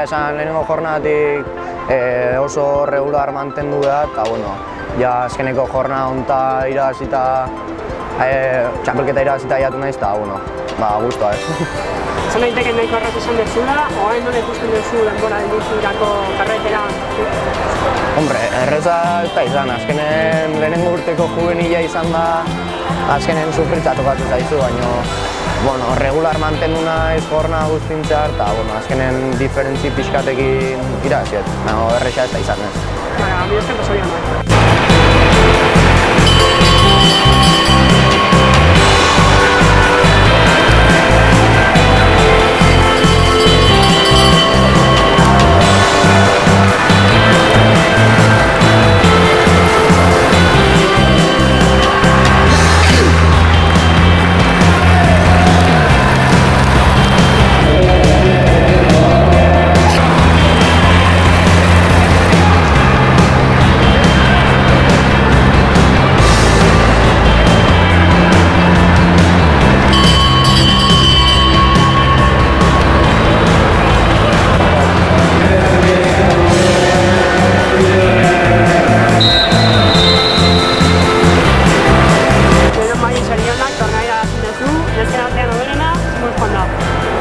esan lehenengo jornadatik oso regular mantendu da, eta bueno, ja azkeneko jornada honta irabazita, txapelketa irabazita jatu naiz, eta bueno, guztua ez. Zan daiteke nahiko arraz esan dezula, oain nola ikusten duzu denbora duzurako karretera? Hombre, erreza ez da izan, azkenen lehenengo urteko juvenila izan da, azkenen sufritza tokatu zaizu, baina regular mantendu naiz jornada guztintzar, eta azkenen diferentzi pixkatekin irabaziet, erreza ez da izan ez. Mi esker pasorian bai.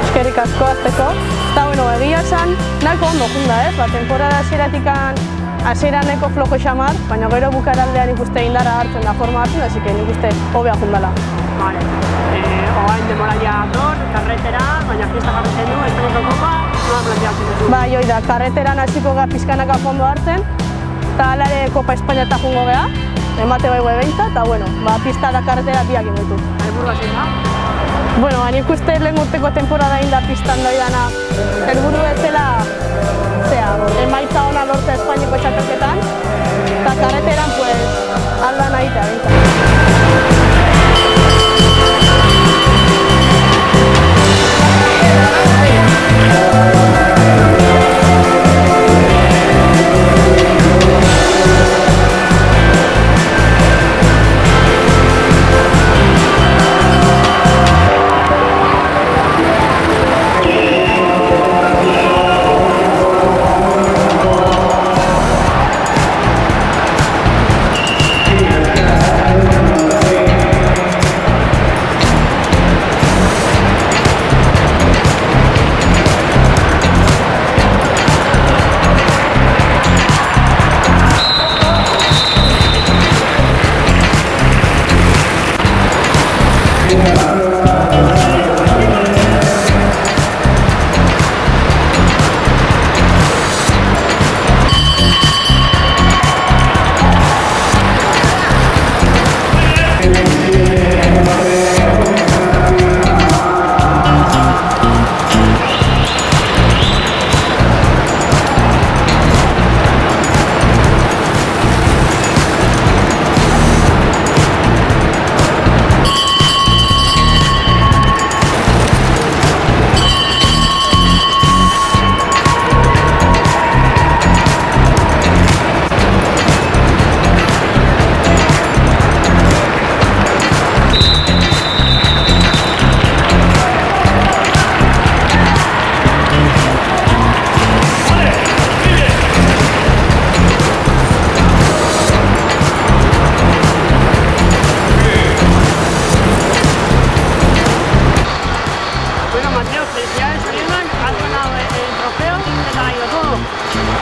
Eskerrik asko azteko. Eta egia esan, nahiko ondo junda ez, temporada hasiera nahiko flojo xamar, baina gero bukaraldean ikuste indara hartzen da forma hartzen, así que nik uste hobea jundala. Vale. Oain demoraia dor, karretera, baina fiesta jarretzen du, Espainiako kopa, nola planteatzen duzu? Bai, hoi da, karreteran hasiko gara pizkanaka fondo hartzen, eta alare Kopa Espainia eta jungo geha, emate bai behintzat, eta pista da karretera biak ingoitu. Helburua zein da? Nik uste lehen urteko temporada inda pistan doi dana, helburu bezala emaitza ona lortzea Espainiako txapelketan, eta karreteran aldan ahitea bintzat.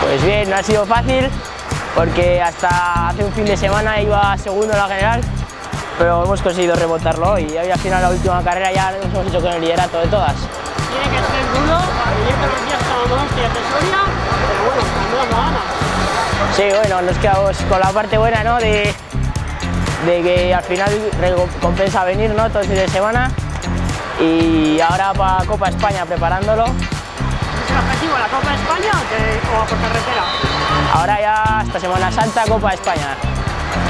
Pues bien, no ha sido fácil porque hasta hace un fin de semana iba segundo en la general, pero hemos conseguido rebotarlo y hoy al final la última carrera ya nos hemos hecho con el liderato de todas. Tiene que ser duro, abierto los días como Donostia, Tesoria, pero bueno, al menos lo gana. Sí, bueno, nos quedamos con la parte buena, ¿no? de que al final compensa venir, ¿no? Todo el fin de semana y ahora para Copa España preparándolo. ¿Es el objetivo la Copa España o por carretera? Ahora ya hasta Semana Santa Copa España,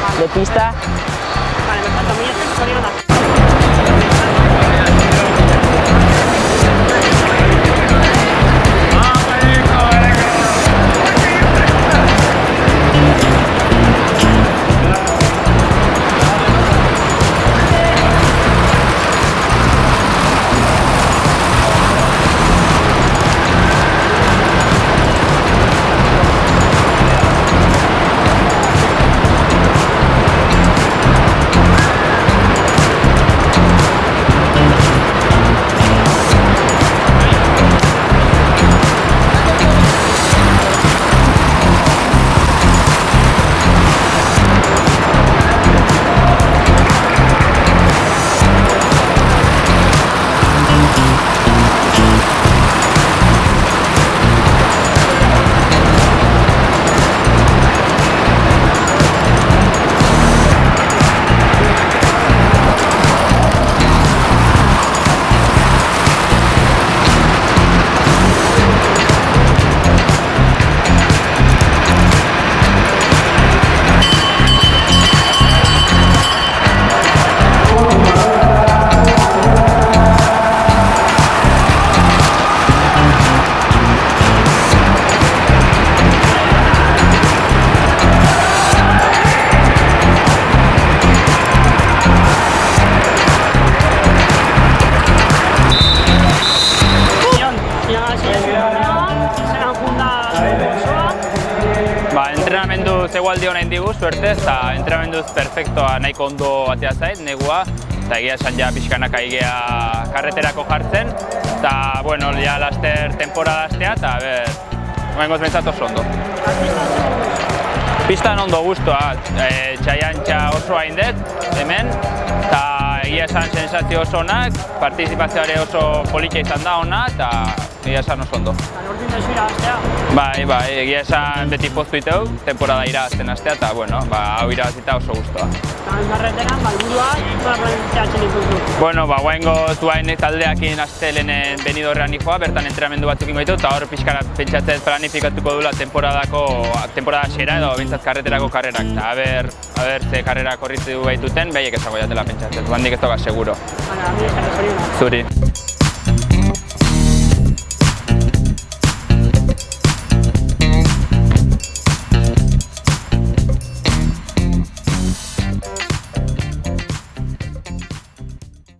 vale, de pista. Vale, perfecto, muy bien, nahi digu, suertez, eta entrenamenduz perfektoa nahiko ondo atea zait, negua, eta egia esan ja pixkanaka igea karreterako jartzen, eta, bueno, ja laster temporada astea, eta, goengoz bentsat oso ondo. Pistan ondo guztua, txaiantxa oso haindet, hemen, eta egia esan sensazio oso onak, partizipazioare oso politia izan da ona, eta egia esan oso ondo. Lortu intezu irabaztea? Bai, egia esan beti poztu iteu, temporada irabazten astea, eta, bueno, hau irabazita oso guztua. Eta karreteran, helburuak, nola planteatzen dituzu? Bueno, guaingo zuain taldeakin astelenen Benidorrean nijoa, bertan entrenamendu batzuk ingo ditu, eta hor pixkara pentsatzen planifikatuko dula temporada xera edo bintzat karreterako karrerak, eta aber ze karrera korritu baituten, behiek esango jatela pentsatzen, handik ez toga seguro. Hala, mi esker, Zuri.